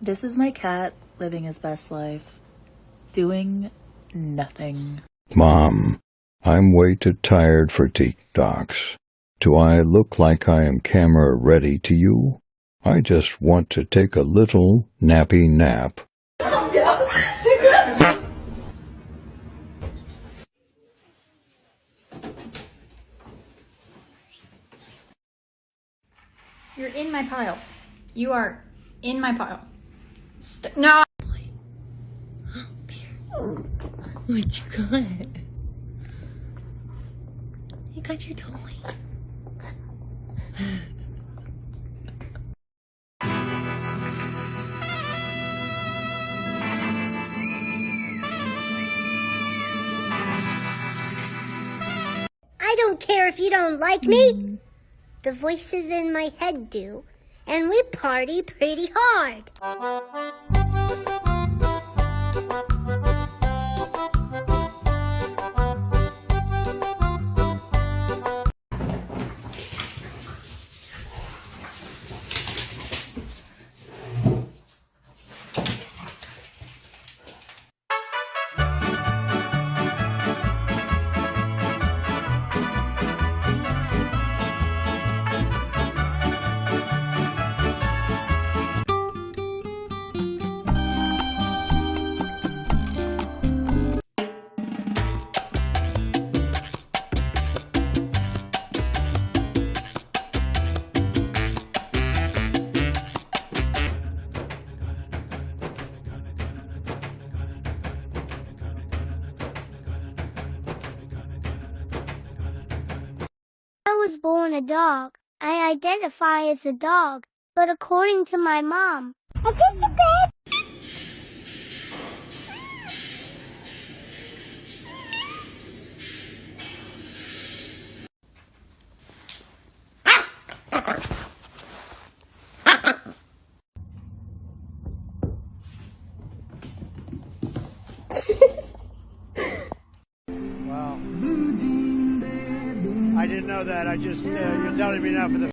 This is my cat living his best life, doing nothing. Mom, I'm way too tired for TikToks. Do I look like I am camera ready to you? I just want to take a little nappy nap. You're in my pile. You are in my pile. No! What you got? You got your toy. I don't care if you don't like me. The voices in my head do, and we party pretty hard. I was born a dog. I identify as a dog, but according to my mom, is this a babe? Wow. I didn't know that. I just, you're telling me now for the